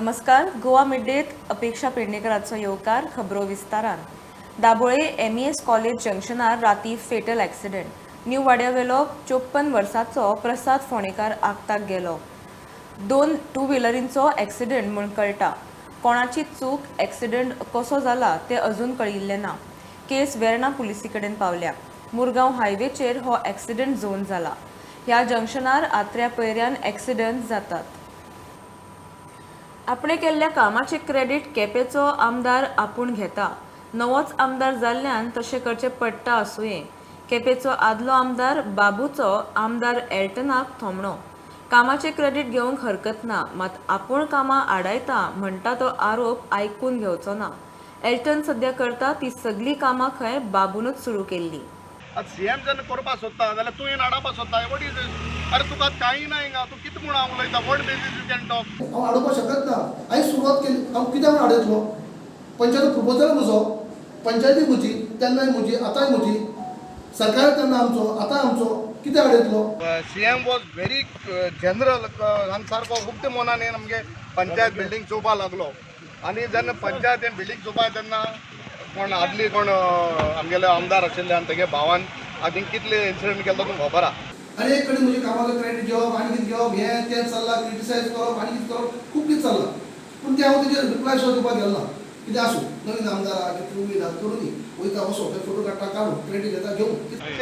नमस्कार. गोवा मिडडेत अपेक्षा पेडणेकरांचो येवकार खबरो विस्तारान. दाबोळे MES कॉलेज जंक्शनार राती फेटल ॲक्सिडेंट. न्यू वाड्यावेलो 54 वर्साचो प्रसाद फोणेकार आगताक गेलो. 2 टू व्हिलरींचो ॲक्सिडेंट म्हूण कळटा. कोणाची चूक ॲक्सिडेंट कसो जाला ते अजून कळिल्लें ना. केस वेर्णा पुलिसी कडेन पावल्या. मुरगांव हायवेचेर हो ॲक्सिडेंट झोन जाला. ह्या जंक्शनार आत्र्या पयऱ्यान ॲक्सिडेंट जातात. आपणे केल्ल्या कामाचे क्रेडीट केपेचो आमदार आपूण घेता. नवोच आमदार जाल्ल्यान तशें करचें पडटा आसूंये. केपेचो आदलो आमदार बाबूचो आमदार एल्टनाक थोमणो. कामाचे क्रेडीट घेवंक हरकत ना, मात आपूण कामां आडायता म्हणटा तो आरोप आयकून घेवचो ना. एल्टन सध्या करता ती सगळीं कामां खंय बाबूनच सुरू केल्ली. सीएम जर करपाक सोदता जाल्यार तूं येवन हाडपाक सोदता. वॉट इज अरे तुका कांय ना हिंगा. तूं कितें म्हूण हांव उलयता? What basis you can talk? हांव हाडोवपाक शकत ना. हांवें सुरवात केली. हांव कित्याक म्हूण हाडयतलो? पंचायत प्रपोजल म्हजो, पंचायती म्हजी, तेन्नाय म्हजी, आतांय म्हजी, सरकार तेन्ना आमचो, आतां आमचो. कित्याक हाडयतलो? सीएम वॉज व्हेरी जनरल आनी सारको उक्ते मनान आमगे पंचायत बिल्डींग चोवपाक लागलो. आनी जेन्ना पंचायत बिल्डींग चोवपाक तेन्ना कोण आदली कोण आमगेले आमदार आशिल्ले आनी तेगे भावान आय थिंक कितले इन्सिडंट केलो तुमकां खबर आहा. आनी एक कडेन म्हज्या कामाचो क्रेडीट घेवप, आनी कितें घेवप, हें तें चल्लां, क्रिटिसायज करप, आनी कितें करप, खूब कितें चल्लां. पूण तें हांव तेजेर रिप्लाय सुद्दां दिवपाक गेलो ना. कितें आसूं, नवीन आमदार आहा, कितें उमेद आहा, करूं दी. वयता वचो, थंय फोटो काडटा, काडूं, क्रेडीट घेता, घेवं.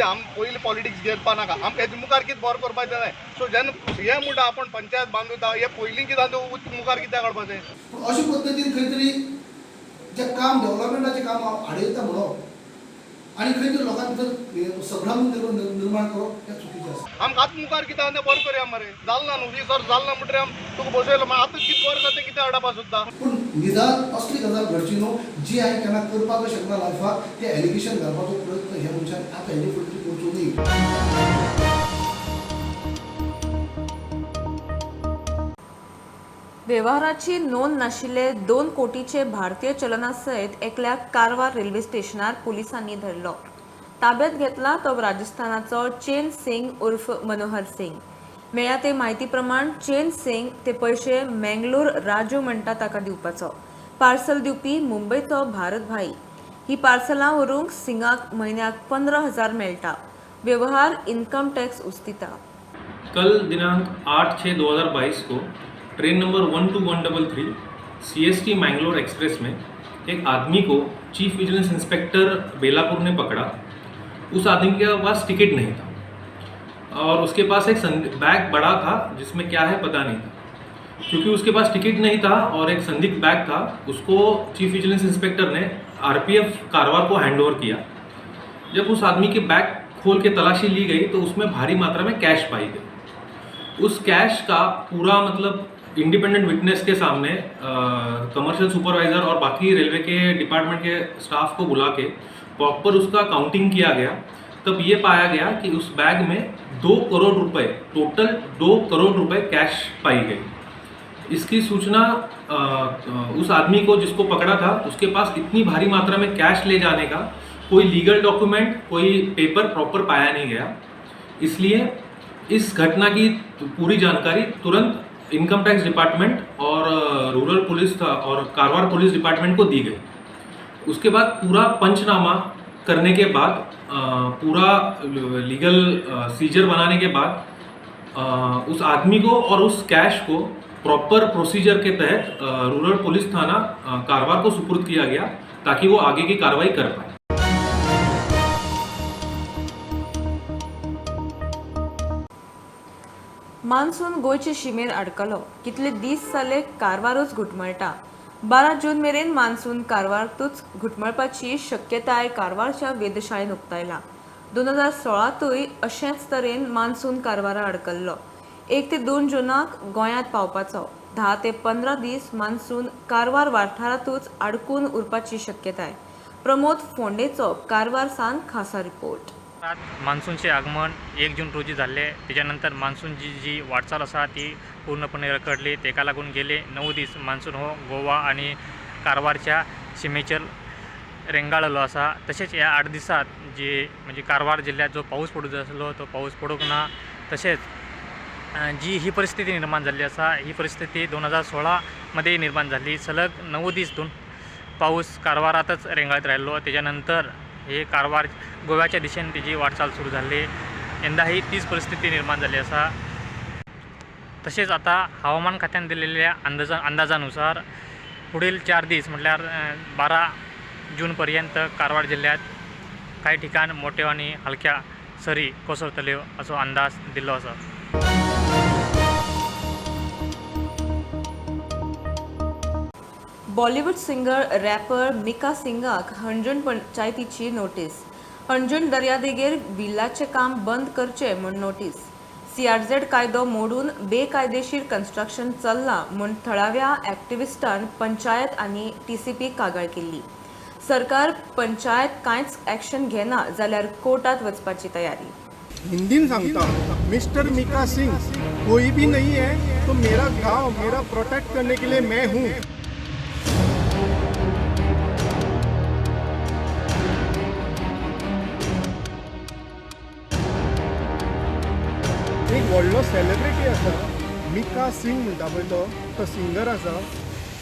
आम पयलीं पॉलिटिक्स घेवपा नाका. आमकां हेजे मुखार कितें बरें करपाक जाय. सो जेन्ना सीएम म्हणटा आपूण पंचायत बांदूता, हे पयलीं कितें आसा मुखार कित्याक काडपाचें? पूण अशे पद्दतीन खंय तरी जें काम डेव्हलपमेंटाचें काम हांव हाडयता म्हणप आनी खंय तरी लोकां भितर संभ्रम निर्माण करप हें चुकीचें आसा. आमकां आतां मुखार कितें आहा तें बरें करया मरे. जालना न्हू 20 वर्स जालना म्हणटरी तुका बसयलो मागीर आतां कितें बरें जाता तें कितें हाडपाक सोदता? पूण निदान असली गजाल घडची न्हू जी हांवें केन्ना करपाक शकना लायफाक. तें एलिगेशन घालपाचो प्रयत्न ह्या मनशान आतां हेजे फुडें करचो न्ही. व्यवहाराची नोंद नाशिल्ले 2 कोटीचे भारतीय चलना सयत एकल्याक कारवार रेल्वे स्टेशनार पुलिसांनी धरलो. ताब्यात घेतला तो राजस्थानाचो चेन सिंग उर्फ मनोहर सिंग. मेळ्ळ्या ते म्हायती प्रमाण चेन सिंग ते पयशे मंगळूर राजू म्हणटा ताका दिवपाचो. पार्सल दिवपी मुंबयचो भारत भाई. ही पार्सलां व्हरूंक सिंगाक म्हयन्याक 15,000 मेळटा. व्यवहार इनकम टैक्स उस्तिता. कल दिनांक 8/6/2022 को train number 12133 CST Mangalore express में एक आदमी को चीफ विजिलेंस इंस्पेक्टर बेलापुर ने पकड़ा. उस आदमी के पास टिकट नहीं था और उसके पास एक बैग बड़ा था जिसमें क्या है पता नहीं था. क्योंकि उसके पास टिकट नहीं था और एक संदिग्ध बैग था, उसको चीफ विजिलेंस इंस्पेक्टर ने RPF कारवार को हैंड ओवर किया. जब उस आदमी के बैग खोल के तलाशी ली गई तो उसमें भारी मात्रा में कैश पाई गई. उस कैश का पूरा मतलब इंडिपेंडेंट विटनेस के सामने कमर्शियल सुपरवाइज़र और बाकी रेलवे के डिपार्टमेंट के स्टाफ को बुला के प्रॉपर उसका काउंटिंग किया गया. तब ये पाया गया कि उस बैग में 2 करोड़ रुपए, टोटल 2 करोड़ रुपए कैश पाई गई. इसकी सूचना उस आदमी को जिसको पकड़ा था उसके पास इतनी भारी मात्रा में कैश ले जाने का कोई लीगल डॉक्यूमेंट, कोई पेपर प्रॉपर पाया नहीं गया. इसलिए इस घटना की पूरी जानकारी तुरंत इनकम टैक्स डिपार्टमेंट और रूरल पुलिस और कारवार पुलिस डिपार्टमेंट को दी गई. उसके बाद पूरा पंचनामा करने के बाद पूरा लीगल सीजर बनाने के बाद उस आदमी को और उस कैश को प्रॉपर प्रोसीजर के तहत रूरल पुलिस थाना कारवार को सुपुर्द किया गया ताकि वो आगे की कार्रवाई कर पाए. मान्सून गोयचे शिमेर अडकलो. कितले दीस जाले कारवारूच घुटमळटा. 12 जून मेरेन मान्सून कारवारातूच घुटमळपाची शक्यताय कारवारच्या वेधशाळेन उक्तायला. 2016तूय अशेंच तरेन मान्सून कारवारा अडकल्लो. 1 ते 2 जूनाक गोंयांत पावपाचो. 10 ते 15 दीस मान्सून कारवार वाठारातूच अडकून उरपाची शक्यताय. प्रमोद फोंडेचो कारवार सावन खासा रिपोर्ट. मान्सूनचे आगमन 1 जून रोजी झाले. त्याच्यानंतर मान्सूनची जी वाटचाल असा ती पूर्णपणे रखडली. तेका लागून गेले 9 दीस मान्सून हो गोवा आणि कारवारच्या सीमेचेर रेंगाळलो असा. तसेच या 8 दिसात जे म्हणजे कारवार जिल्ह्यात जो पाऊस पडूचो आसलो तो पाऊस पडूंक ना. तसेच जी ही परिस्थिती निर्माण झाली असा, ही परिस्थिती 2016 मध्ये निर्माण झाली. सलग 9 दिवस पाऊस कारवारातच रेंगाळत राहिलो. त्याच्यानंतर हे कारवार गोव्याच्या दिशेने त्याची वाटचाल सुरू झाली. यंदाही तीच परिस्थिती निर्माण झाली असा. तसेच आता हवामान खात्याने दिलेल्या अंदाजानुसार पुढील 4 दिवस म्हटल्यावर 12 जूनपर्यंत कारवार जिल्ह्यात काही ठिकाण मोठ्या आणि हलक्या सरी कोसळतल्यो असो अंदाज दिलो असा. बॉलिवूड सिंगर रॅपर मिका सिंगाक हणजूण पंचायतीची नोटीस. हणजूण दर्यादेगेर विल्लाचे काम बंद करचे म्हूण नोटीस. CRZ कायदो मोडून बेकायदेशीर कन्स्ट्रक्शन चल्लां म्हूण थळाव्या एक्टिव्हिस्टान पंचायत आनी TCP कागाळ केल्ली. सरकार पंचायत कांयच एक्शन घेना जाल्यार कोर्टात वचपाची तयारी. हिंदीन सांगता, मिस्टर मिका सिंह कोई भी नहीं है तो मेरा गांव मेरा प्रोटेक्ट करने के लिए मैं हूँ. एक व्हडलो सेलिब्रिटी आसा मिका सिंग म्हणटा पळय तो सिंगर आसा.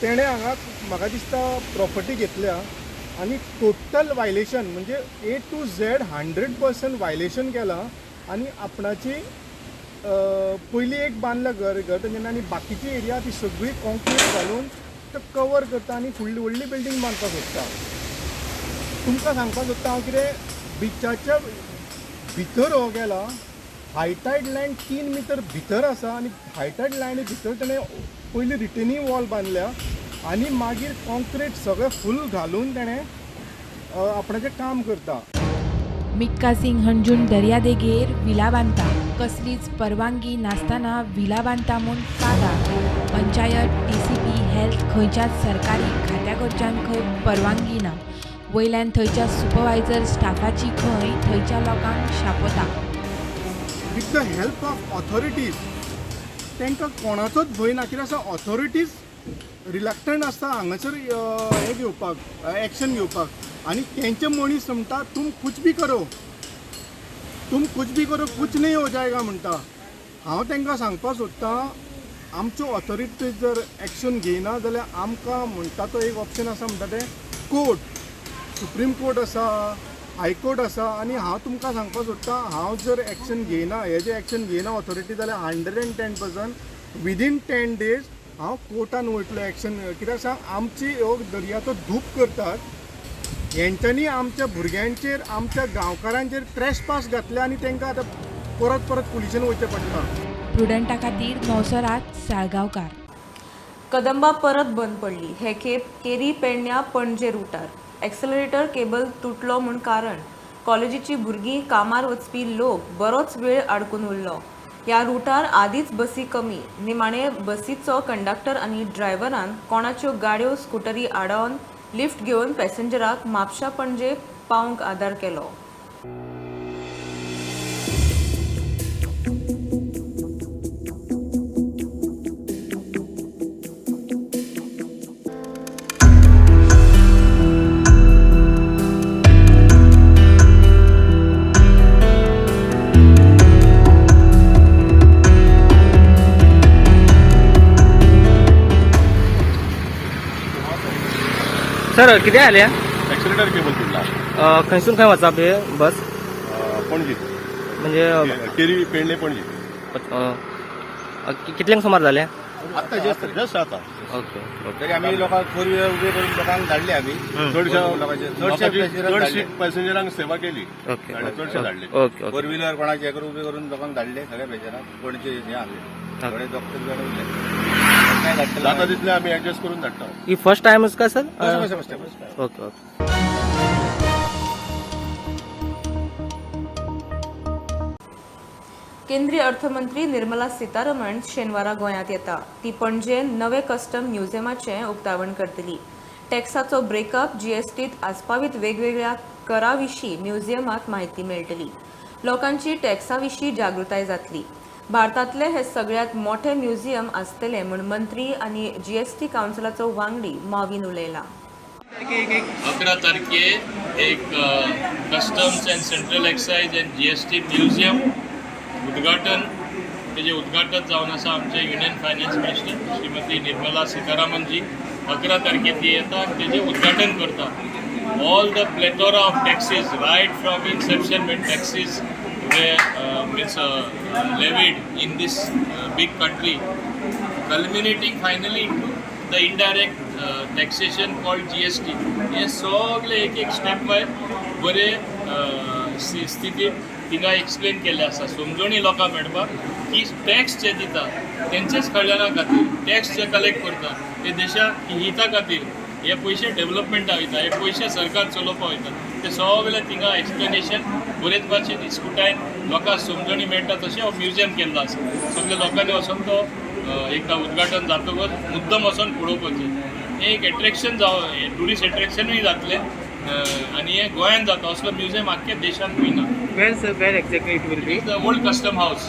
तेणें हांगा म्हाका दिसता प्रॉपर्टी घेतल्या आनी टोटल वायलेशन म्हणजे A to Z 100% वायलेशन केलां. आनी आपणाची पयली एक बांदला घर तेन्ना आनी बाकीची एरिया ती सगळी कॉन्क्रीट घालून तो कवर करता आनी फुडली व्हडली बिल्डींग बांदपाक सोदता. तुमकां सांगपाक सोदता हांव कितें, बिचाच्या भितर हो गेला. हायटायड लँड 3 मीटर भितर आसा आनी हायटायड लँड भितर तेणें पयली रिटेनिंग वॉल बांदल्या आनी मागीर कॉन्क्रीट सगळें फूल घालून तेणें आपणाचें काम करता. मिक्का सिंग हणजूण दर्यादेगेर विला बांदता. कसलीच परवानगी नासतना विला बांदता म्हूण कागाळ. पंचायत TCP हेल्थ खंयच्याच सरकारी खात्या कडच्यान खंय परवानगी ना. वयल्यान थंयच्या सुपरवायझर स्टाफाची खंय थंयच्या लोकांक शापता. With the help of authorities तांकां कोणाचोच भंय ना. कित्याक असा ऑथॉरिटीज रिलॅक्टंट आसता हांगासर हें घेवपाक एक्शन घेवपाक. आनी तेंचे मनीस म्हणटा तुम कुछ भी करो कुछ नहीं हो जाएगा म्हणटा. हांव तांकां सांगपाक सोदतां आमच्यो ऑथॉरिटीज जर एक्शन घेयना जाल्यार आमकां म्हणटा तो एक ऑप्शन आसा म्हणटा तें कोर्ट. सुप्रीम कोर्ट आसा, हायकोर्ट आसा. आनी हांव तुमकां सांगपाक सोदतां हांव जर एक्शन घेयना हेजें एक्शन घेयना ऑथॉरिटी जाल्यार 110% विदीन 10 days हांव कोर्टान वयतलो एक्शन. कित्याक सांग आमची ह्यो दर्याचो धूप करतात. हेंच्यांनी आमच्या भुरग्यांचेर आमच्या गांवकारांचेर ट्रेसपास घातले आनी तांकां आतां परत पुलिशेन वयचें पडटा. प्रुडंटा खातीर नवसरात साळगांवकार. कदंबा परत बंद पडली. हे खेप केरी पेडण्यां पणजे रुटार. एक्सेलरेटर केबल तुटलो म्हूण कारण. कॉलेजीची भुरगीं कामार वचपी लोक बरोच वेळ आडकून उरलो. ह्या रुटार आदींच बसी कमी. निमाणे बसीचो कंडक्टर आनी ड्रायव्हरान कोणाच्यो गाडयो स्कुटरी आडावन लिफ्ट घेवन पॅसेंजराक म्हापशा पणजे पावंक आदार केलो. सर किती आल्या एक्सिलेटर केबल तुटला. खंयसून खंय वचप हे बस पणजी म्हणजे केरी पेडणे पणजी. कितल्यांक सुमार जाले? आता जस्ट आता. ओके तरी आम्ही लोकांक 4 व्हिलर उबे करून लोकांक धाडले. आम्ही चडशे पॅसेंजरांक सेवा केली. ओके चडशे धाडले. ओके 4 व्हिलर कोणाचे हेकर उबे करून लोकांक धाडले. सगळ्या पॅसेंजरांक कोणचे हे आणले. थोडे डॉक्टर घडवले. जाता तितले आम्ही ऍडजस्ट करून धाडटा. ही फर्स्ट टाइमच का सर? First okay okay. केंद्रीय अर्थमंत्री निर्मला सीतारमण शेनवारा गोंयांत येता. ती पणजेन नवे कस्टम म्युझियमाचें उक्तावण करतली. टॅक्साचो ब्रेकअप, GSTत आस्पावीत वेगवेगळ्या करा विशीं म्युझियमाक म्हायती मेळटली. लोकांची टॅक्सा विशीं जागृताय जातली. भारतांतले हे सगळ्यात मोठे म्युझियम आसतले म्हूण मंत्री आनी GST कावन्सिलाचो वांगडी मॉविन उलयला. 11 तारखेर एक customs and central excise and GST museum उद्घाटन तेजे उद्घाटन जावन आसा आमचे union finance minister Shrimati Nirmala Sitharaman ji 11 तारखेक ती येता आनी तेजें उद्घाटन करता. All the plethora of taxes, right from inception when taxes were levied in this big country, culminating finally into the indirect taxation called GST. हे सगळे एक स्टेप बाय बरे स्थितीत तिंगा एक्सप्लेन केले आसा. समजणी लोकांक मेळपाक की टॅक्स जे दिता तेंचेच कल्याणा खातीर, टॅक्स जे कलेक्ट करता ते देशाक हिता खातीर, हे पयशे डेव्हलपमेंटा वयता, हे पयशे सरकार चलोवपाक वयता, ते सगळे तिंगा एक्सप्लेनेशन बरेच भाशेन दिसकुटायन लोकांक समजणी मेळटा. तशें हो म्युजियम केल्लो आसा. सगळे लोकांनी वचून तो एकदा उद्घाटन जातकच मुद्दम वचून पळोवपाचें. हें एक एट्रॅक्शन ट्युरिस्ट एट्रॅक्शनूय जातलें आनी हें गोंयांत जाता असलो म्युजियम आख्ख्या देशांत खंय Where exactly it will be? The old custom house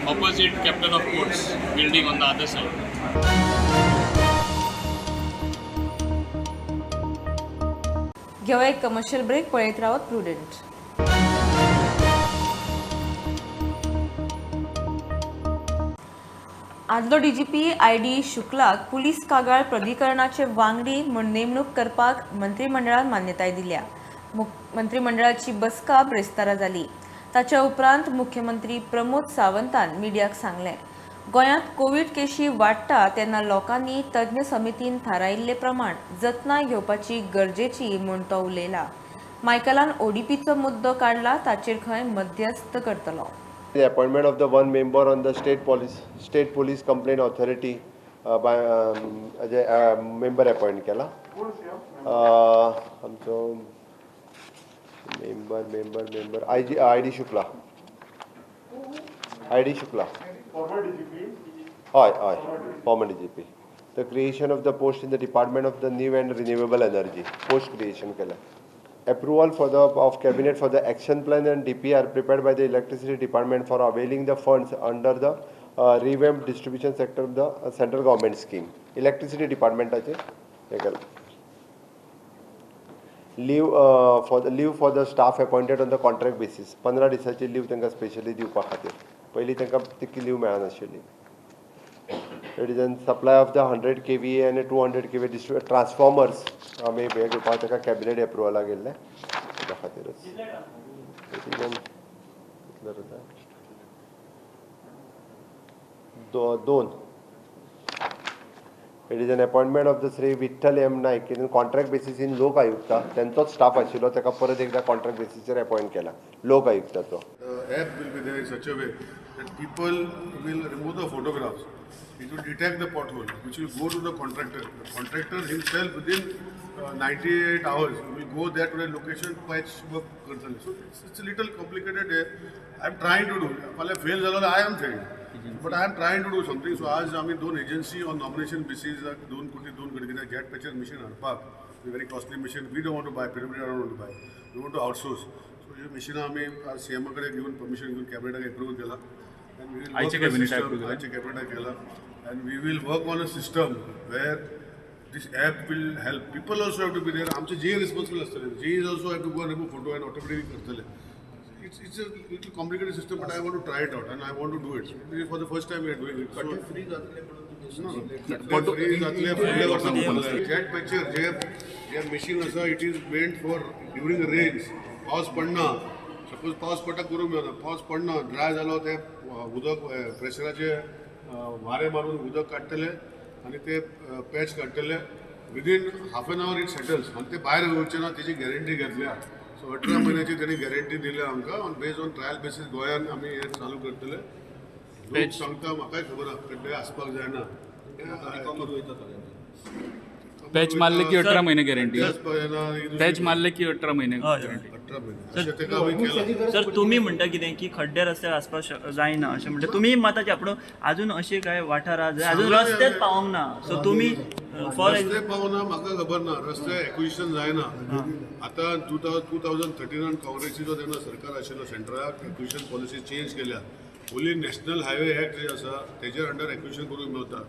opposite captain of ports building on the other said. घेऊया एक कमर्शियल ब्रेक. पळयत रावत प्रुडंट. आदलो DGP ID शुक्लाक पुलीस कागाळ प्राधिकरणाचे वांगडी म्हूण नेमणूक करपाक मंत्रिमंडळान मान्यताय दिल्या. मंत्रिमंडळाची बसका ब्रेस्तारा जाली. ताच्या उपरांत मुख्यमंत्री प्रमोद सावंतान मिडियाक सांगलें, गोंयांत कोविड केशी वाडटा तेन्ना लोकांनी तज्ञ समितीन थारायिल्ले प्रमाण जतनाय घेवपाची गरजेची म्हूण तो उलयला. मायकलान ODPचो मुद्दो काडला, ताचेर खंय मध्यस्थ करतलो. The appointment of the one member on the state police complaint authority by member appoint केला. आमचो member ID Shukla. former DGP. The creation of the post in the Department of the New and Renewable Energy. Post creation केला. Approval of cabinet for the action plan and DPR prepared by the electricity department for availing the funds under the revamped distribution sector of the central government scheme. Electricity department leave for the staff appointed on the contract basis. 15 दिसाची leave त्यांका specially दिवपा खातीर. पयली त्यांका तितकी leave मेळनाशिल्ली. It is in supply of the 100 kVA and 200 kVA transformers. आम्ही हे घेवपाक ताका कॅबिनेट एप्रुवला गेल्ले त्या खातीरच. दोन. It is an appointment of the Sri Vittal M. Naik in contract basis in लोक आयुक्ता. त्यांचोच स्टाफ आशिल्लो, ताका परत एकदा कॉन्ट्रॅक्ट बेसिसचेर अपॉइंट केला लोक आयुक्ताचो. App will be there in such a way that people will remove the photographs. It will detect the pothole, which will go to the contractor. The contractor himself within 98 hours will go there to the location, patch work करतले. So it's a little complicated. I am trying to do. पहले fail झालं I am failing. But I am trying to do something. So आज आम्ही दोन agency on nomination basis 2 कोटी 2 गडकिना jet पैचर machine हाडपाक. Very costly machine. We don't want to buy. Pyramid I don't want to buy. We want to outsource. So ये machine आम्ही CM कडे घेऊन permission घेऊन कॅबिनेट अप्रूव्ह केला. And we will work on the system. Cabinet केला. And we will work on a system where this app will help. People also have to be there. आमचे जे responsible असतले. They also have to go and remove photo and automatically करतले. It's a little complicated system, but I want to try it out and I want to do it. This is for the first time we are doing it. So free जातले jet picture जे machine असा it is meant for during the rains. पाऊस पडना. Suppose पाऊस पडटा करूंक मेळना. पाऊस पडना ड्राय जालो ते उदक प्रेशराचे वारे मारून उदक काडटले आनी ते पॅच काडटले. Within half an hour it settles आनी ते भायर वयचे ना तेजी गॅरंटी घेतल्या. सो 18 म्हयन्याची त्यांनी गॅरंटी दिल्या आमकां on based on trial basis गोंयांत आमी हे चालू करतले. लोक सांगता म्हाकाय खबर आहा कड्डे आसपाक जायना. पॅच मारले की 18 महिने गॅरंटी. पॅच मारले की 18 महिने गॅरंटी. सर तुम्ही म्हणता कितें की खड्डे रस्त्यार आसपाक जायना अशें म्हणटा तुम्ही मताचे पूण अजून अशें कांय वाठार आसा अजून रस्तेच पावोंक ना. सो तुमी फॉर रस्ते पावना म्हाका खबर ना. रस्ते एक्विजिशन जायना. आतां 2013 काँग्रेसीचो तेन्ना सरकार आशिल्लो सेंट्रलाक एक्विजिशन पॉलिसी चेंज केल्या. ओन्ली नॅशनल हायवे एक्ट जे आसा तेजेर अंडर एक्विजिशन करूंक मेळटा.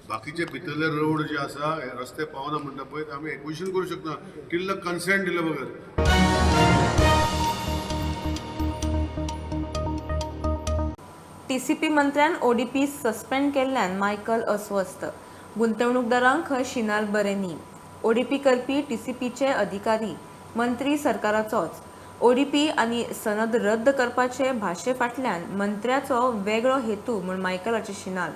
बाकीचे भितरले रोड जे आसा रस्ते पावना म्हणटा पळय आमी एक्विजिशन करूंक शकना टील द कन्सेंट दिले बगर. TCP मंत्र्यान ODP सस्पेंड केल्ल्यान मायकल अस्वस्थ. गुंतवणूकदारांक खंय शिनाल बरें न्ही. ODP करपी TCPचे अधिकारी मंत्री सरकाराचोच. ODP आनी सनद रद्द करपाचे भाशे फाटल्यान मंत्र्याचो वेगळो हेतू म्हूण मायकलाचे शिनाल.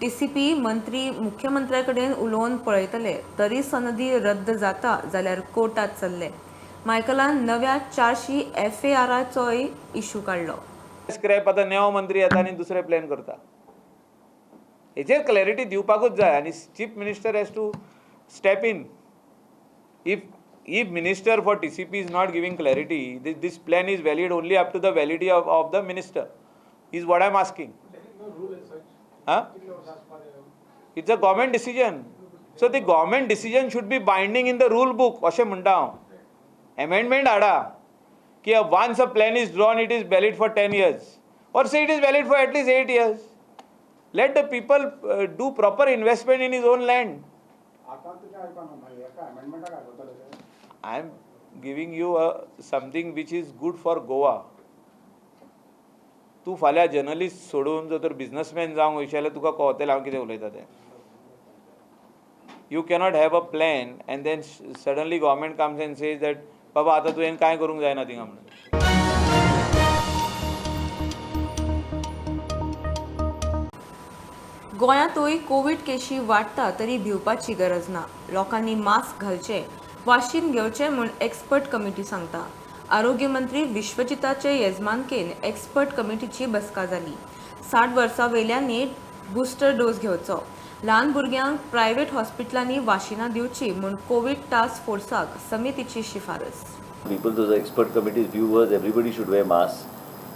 TCP मंत्री मुख्यमंत्र्या कडेन उलोवन पळयतले तरी सनदी रद्द जाता जाल्यार कोर्टात चल्ले. मायकलान नव्या 400 FARचोय इश्यू काडलो. स्क्रॅप आतां नवो मंत्री येता आनी दुसरे प्लॅन करता. हेजेर क्लॅरिटी दिवपाकूच जाय आनी chief minister has to step in. If minister for TCP is not giving clarity, this plan is valid only up to the validity of the minister, is what I am asking. Huh? It's a government decision. So the government decision should be binding in the rule book. अशें म्हणटा हांव. Amendment हाडा की once a plan is drawn, it is valid for 10 years. Or say it is valid for at least 8 years. Let the people do proper investment in his own land. I am giving you something which is good for Goa. तूं फाल्यां journalist सोडून जर तर businessman जावंक वयशे जाल्यार तुका कळटलें हांव कितें उलयता तें. You cannot have a plan and then suddenly government comes and says that बाबा आतां तुवें कांय करूंक जायना थिंगा म्हणून. गोंयांतूय कोविड केशी वाडटा तरी भिवपाची गरज ना. लोकांनी मास्क घालचे, वाशीन घेवचे म्हूण एक्सपर्ट कमिटी सांगता. आरोग्य मंत्री विश्वजिताचे येजमानकेन एक्सपर्ट कमिटीची बसका जाली. 60 वर्सां वयल्यांनी बुस्टर डोस घेवचो. ल्हान भुरग्यांक प्रायव्हेट हॉस्पिटलांनी वाशिनां दिवची म्हूण कोविड टास्क फोर्साक समितीची शिफारस. People, those expert committees, viewers, everybody should wear masks.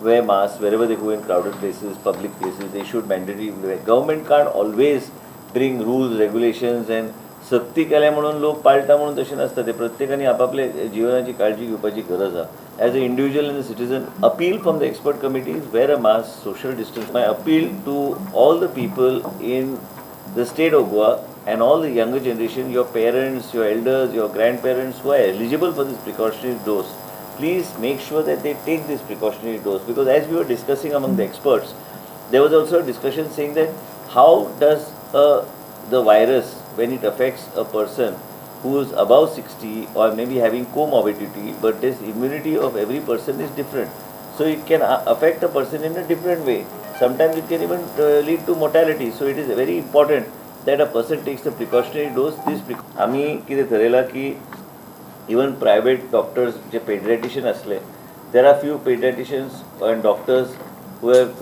Wear masks wherever they go in crowded places, public places. They should mandatory wear. Government can't always bring rules, regulations and सक्ती केल्या म्हणून लोक पाळटा म्हणून तशें नासता. ते प्रत्येकाने आपापल्या जिवनाची काळजी घेवपाची गरज आसा. As a individual and a citizen, appeal from the expert committees, wear a mask, social distance. My appeal to all the people in the state of Goa and all the younger generation, your parents, your elders, your grandparents who are eligible for this precautionary dose, please make sure that they take this precautionary dose, because as we were discussing among the experts, there was also a discussion saying that how does the virus, when it affects a person who is above 60 or maybe having comorbidity, but this immunity of every person is different, so it can affect a person in a different way. Sometimes it can even lead to mortality. So it is very important that a person takes the precautionary dose. आम्ही कितें ठरयलां की even private doctors जे paediatrician आसले, there are few pediatricians and doctors who have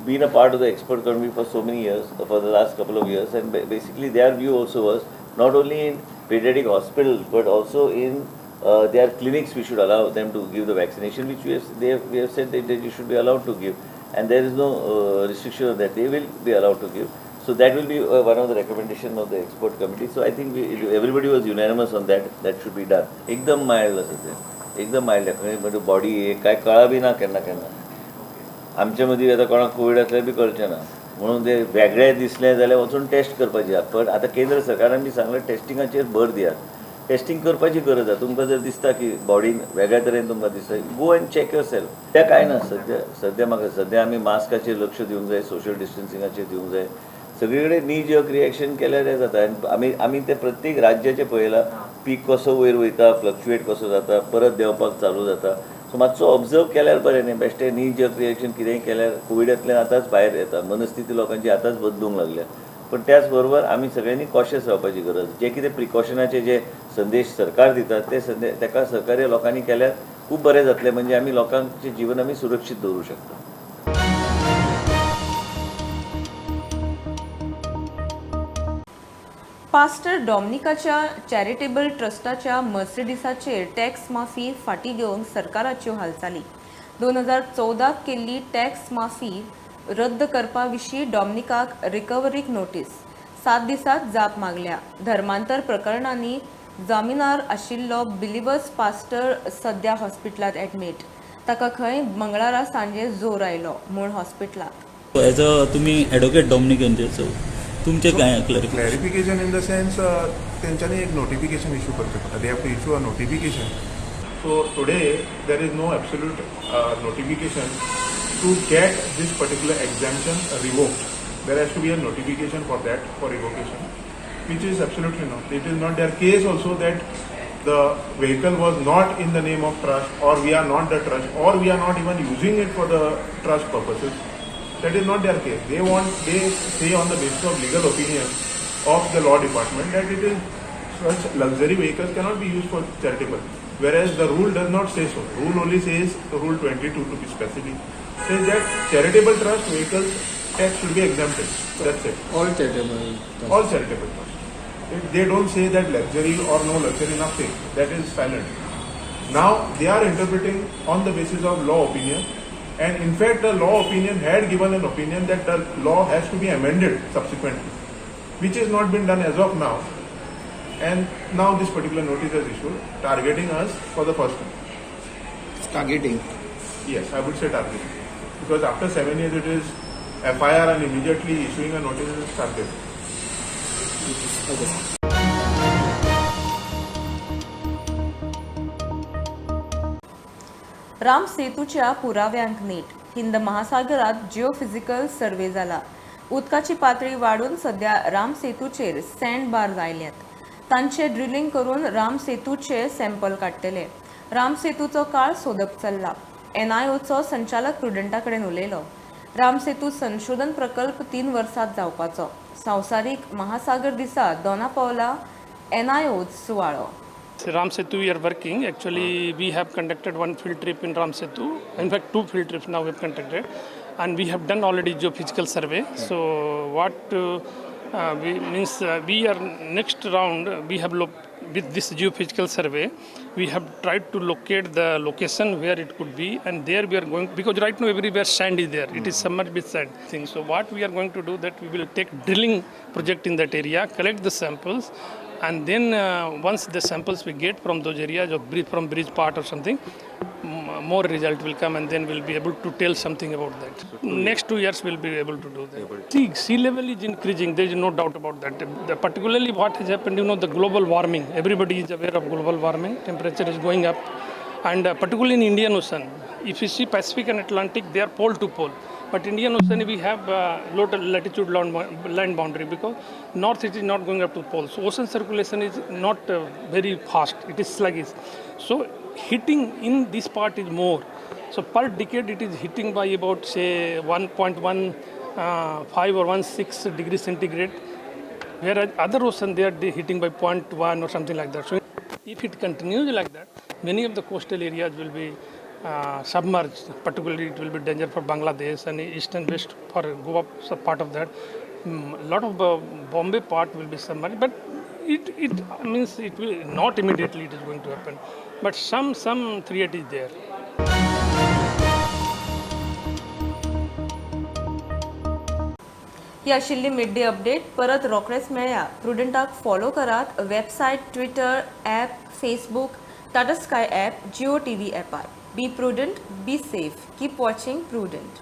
been a part of the expert committee for so many years, for the last couple of years, and basically their view also was not only in pediatric hospitals but also in their clinics we should allow them to give the vaccination, which we have said that you should be allowed to give, and there is no restriction of that. They will be allowed to give. So that will be one of the recommendations of the expert committee. So I think everybody was unanimous on that. That should be done. एकदम mild असं ते, एकदम mild आहे. म्हणजे body काय कळा बी ना केन्ना केन्ना. आमच्या मदीं आतां कोणाक कोविड आसल्यार बी कळचें ना, म्हणून ते वेगळें दिसलें जाल्यार वचून टेस्ट करपाची आहा. पण आतां केंद्र सरकारान बी सांगलें टेस्टिंगाचेर भर दियात. टेस्टिंग करपाची गरज आहा. तुमकां जर दिसता की बॉडीन वेगळ्या तरेन तुमकां दिसता, go and check your self. तें कांय ना सद्या म्हाका सद्या आमी मास्काचेर लक्ष दिवंक जाय, सोशल डिस्टन्सिंगाचेर दिवंक जाय. सगळीकडे नी जग रिएक्शन केल्यार हें जाता. आमी ते प्रत्येक राज्याचें पळयलां, पीक कसो वयर वयता, फ्लक्च्युएट कसो जाता, परत देंवपाक चालू जाता. सो मातसो ऑब्जर्व केल्यार बरें न्ही. बेश्टें नी जग रिएक्शन कितेंय केल्यार कोविडांतल्यान आतांच भायर येता. मनस्थिती लोकांची आतांच बदलूंक लागल्या. पण त्याच बरोबर आमी सगळ्यांनी कॉशियस रावपाची गरज. जे कितें प्रिकॉशनाचे जे संदेश सरकार दितात ते ताका सहकार्य लोकांनी केल्यार खूब बरें जातलें. म्हणजे आमी लोकांचें जीवन आमी सुरक्षीत दवरूं शकता. पास्टर डॉमिनिकाच्या चॅरिटेबल ट्रस्टाच्या मर्सिडीसाचेर टॅक्स माफी फाटीं घेवंक सरकाराच्यो हालचाली. 2014 केल्ली टॅक्स माफी रद्द करपा विशीं डॉमिनिकाक रिकव्हरीक नोटीस. 7 दिसांत जाप मागल्या. धर्मांतर प्रकरणांनी जामिनार आशिल्लो बिलिवर्स पास्टर सध्या हॉस्पिटलांत एडमीट. ताका खंय मंगळारा सांजे जोर आयलो म्हूण हॉस्पिटलांत. एज अ तुमी एडवोकेट डॉमिनिक तुमचे काय क्लॅरिफिकेशन इन द सेन्स तेंच्यांनी एक नोटिफिकेशन इश्यू करचे पडटा. They have to issue a notification. So today there is no absolute notification to get this particular exemption revoked, there has to be a notification for that, for revocation, which is absolutely not. It is not their case also that the vehicle was not in the name of trust, or we are not the trust, or we are not even using it for the trust purposes. That is not their case. They say on the basis of legal opinion of the law department that it is such luxury vehicles cannot be used for charitable. Whereas the rule does not say so. Rule only says, the rule 22 to be specific, says that charitable trust vehicles tax should be exempted. That's it. All charitable. All charitable trust. They don't say that luxury or no luxury, nothing. That is silent. Now they are interpreting on the basis of law opinion, and in fact the law opinion had given an opinion that the law has to be amended subsequently, which has not been done as of now. And now this particular notice is issued, targeting us for the first time. Targeting? Yes, I would say targeting. Because after 7 years it is FIR and immediately issuing a notice is targeted. Ram सेतूच्या पुराव्यांक नीट हिंद महासागरात geophysical सर्वे जाला. उदकाची पातळी वाढून सध्या Ram सेतूचेर sand बार आयल्यात. तांचे ड्रिलिंग करून राम सेतूचे सॅम्पल काडटले. राम सेतूचो काळ सोदप चल्ला. NIOचो संचालक प्रुडंटा कडेन उलयलो. राम सेतू संशोधन प्रकल्प 3 वर्सांत जावपाचो. संवसारीक महासागर दिसा दोना पावला NIO सुवाळो. Ram Setu we are working. Actually, we have conducted one field trip in Ram Setu. In fact, 2 field trips now we have conducted, and we have done already geophysical survey. So what we are next round we have with this geophysical survey, we have tried to locate the location where it could be, and there we are going, because right now everywhere sand is there. It is submerged with sand thing. So what we are going to do, that we will take drilling project in that area, collect the samples, and then once the samples we get from those areas of from bridge part or something, more result will come, and then we'll be able to tell something about that. Next 2 years we'll be able to do that. See, sea level is increasing. There is no doubt about that. Particularly what has happened, the global warming. Everybody is aware of global warming. Temperature is going up, and particularly in Indian Ocean. If you see Pacific and Atlantic, they are pole to pole. But Indian Ocean, we have low latitude land boundary, because north it is not going up to pole. So ocean circulation is not very fast. It is sluggish. So heating in this part is more. So per decade it is heating by about say 1.15 or 16 degrees centigrade. Whereas other ocean they are heating by 0.1 or something like that. So if it continues like that, many of the coastal areas will be submerged. Particularly it will be danger for Bangladesh and east and west for Goa part of that. A lot of Bombay part will be submerged, but it means it will not immediately it is going to happen, but some threat is there. ही आशिल्ली mid day update. परत रोखडेच मेळया. प्रुडंटाक follow करात. Website, Twitter, app, Facebook, Tata sky app, Jio TV ॲपार. Be prudent, be safe. Keep watching Prudent.